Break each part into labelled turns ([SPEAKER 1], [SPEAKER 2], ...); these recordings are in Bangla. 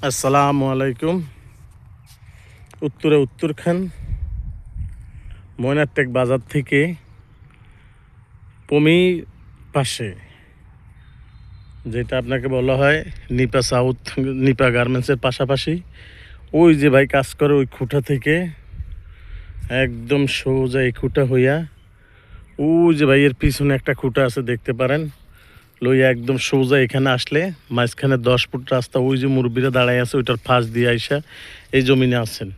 [SPEAKER 1] আসসালামু আলাইকুম। উত্তরখান ময়নারটেক বাজার থেকে পমি পাশে, যেটা আপনাকে বলা হয় নিপা সাউথ, নিপা গার্মেন্টসের পাশাপাশি ওই যে ভাই কাজ করে ওই খুঁটা থেকে একদম সোজা এই খুঁটা হইয়া ওই যে ভাই এর পিছনে একটা খুঁটা আছে দেখতে পারেন, লইয়া একদম সোজা এখানে আসলে মাঝখানে 10 ফুট রাস্তা, ওই যে মুরব্বীরা দাঁড়ায় আছে ওইটার ফাঁস দিয়ে আইসা এই জমিনে আছেন।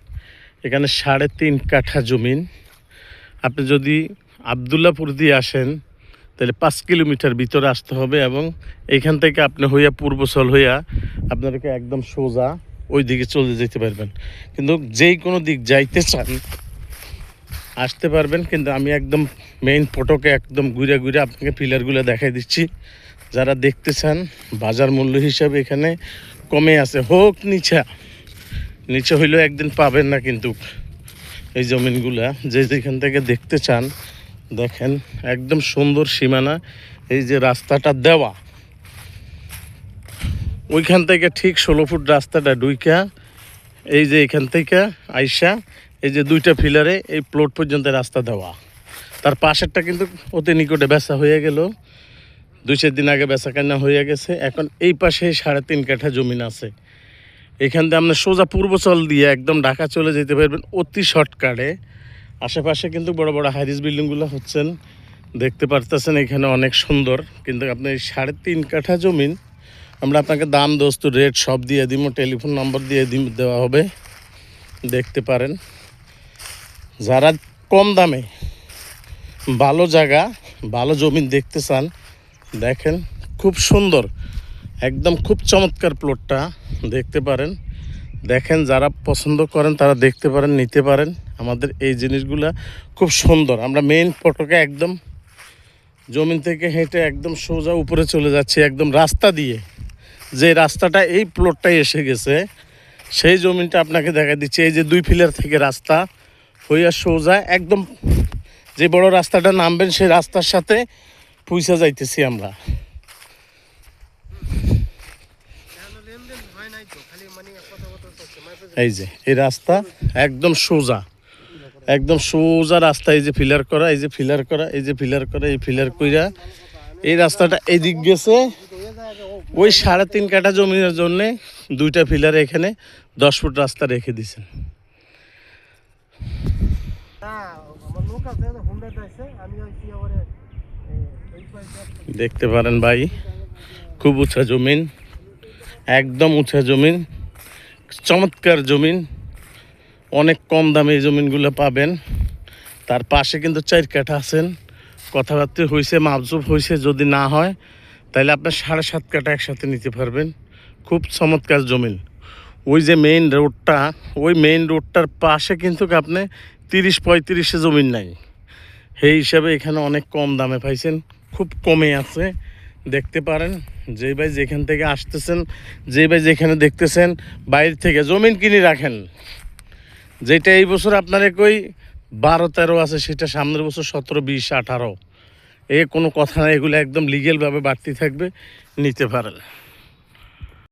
[SPEAKER 1] এখানে 3.5 কাঠা জমিন। আপনি যদি আবদুল্লাপুর দিয়ে আসেন তাহলে 5 কিলোমিটার ভিতরে আসতে হবে, এবং এইখান থেকে আপনি হইয়া পূর্বচল হইয়া আপনাদেরকে একদম সোজা ওই দিকে চলে যেতে পারবেন। কিন্তু যেই কোনো দিক যাইতে চান আসতে পারবেন, কিন্তু আমি একদম মেইন ফটোকে একদম ঘুরে ঘুরে আপনাকে পিলারগুলো দেখাই দিচ্ছি। যারা দেখতে চান বাজার মূল্য হিসাবে এখানে কমে আছে, হোক নিচে হইলেও একদিন পাবেন না। কিন্তু এই জমিনগুলা যেখান থেকে দেখতে চান দেখেন একদম সুন্দর সীমানা। এই যে রাস্তাটা দেওয়া ওইখান থেকে ঠিক 16 ফুট রাস্তাটা ডুইকা এই যে এখান থেকে আইসা এই যে 2টা পিলারে এই প্লট পর্যন্ত রাস্তা দেওয়া। তার পাশেরটা কিন্তু অতি নিকটে বেচা হয়ে গেল, 2-4 দিন আগে বেচা কেনা হয়ে গেছে। এখন এই পাশে 3.5 কাঠা জমিন আছে। এখান থেকে আপনার সোজা পূর্বচল দিয়ে একদম ঢাকা চলে যেতে পারবেন অতি শর্টকাটে। আশেপাশে কিন্তু বড় বড় হাইরিজ বিল্ডিংগুলো হচ্ছেন, দেখতে পারতেছেন এখানে অনেক সুন্দর। কিন্তু আপনি এই 3.5 কাঠা জমিন আমরা আপনাকে দাম দোস্ত রেট সব দিয়ে দিব, টেলিফোন নম্বর দিয়ে দেওয়া হবে, দেখতে পারেন। যারা কম দামে ভালো জায়গা ভালো জমিন দেখতে চান দেখেন, খুব সুন্দর একদম খুব চমৎকার প্লটটা দেখতে পারেন। দেখেন যারা পছন্দ করেন তারা দেখতে পারেন, নিতে পারেন। আমাদের এই জিনিসগুলা খুব সুন্দর। আমরা মেইন ফটোকে একদম জমিন থেকে হেঁটে একদম সোজা উপরে চলে যাচ্ছি, একদম রাস্তা দিয়ে। যে রাস্তাটা এই প্লটটাই এসে গেছে সেই জমিনটা আপনাকে দেখা দিচ্ছি। এই যে 2 পিলার থেকে রাস্তা হইয়া সোজা একদম যে বড় রাস্তাটা নামবেন সেই রাস্তার সাথে পৌঁছা যাইতেছি আমরা। এই যে এই রাস্তা একদম সোজা রাস্তা। এই যে ফিলার করা, এই যে ফিলার করা, এই যে ফিলার করা, এই ফিলার কইরা এই রাস্তাটা এই দিক গেছে। ওই 3.5 কাঠা জমিনের জন্য 2টা ফিলার এখানে 10 ফুট রাস্তা রেখে দিয়েছেন। দেখতে পারেন ভাই, খুব উঁচা জমিন, একদম উঁচা জমিন, চমৎকার জমিন। অনেক কম দামে এই জমিনগুলো পাবেন। তার পাশে কিন্তু 4 কাঠা আছেন, কথাবার্তা হয়েছে, মাপজুপ হয়েছে। যদি না হয় তাহলে আপনার 7.5 কাঠা একসাথে নিতে পারবেন। খুব চমৎকার জমিন। ওই যে মেইন রোডটা, ওই মেইন রোডটার পাশে কিন্তু আপনি 30-35 জমিন নাই। সেই হিসাবে এখানে অনেক কম দামে পাইছেন, খুব কমে আছে, দেখতে পারেন। যেই ভাই যেখান থেকে আসতেছেন, যেই ভাই যেখানে দেখতেছেন বাইরে থেকে জমিন কিনে রাখেন। যেটা এই বছর আপনার কই 12-13 আছে, সেটা সামনের বছর 17-20-18, কোনো কথা না। এগুলো একদম লিগেলভাবে বাড়তি থাকবে, নিতে পারেন।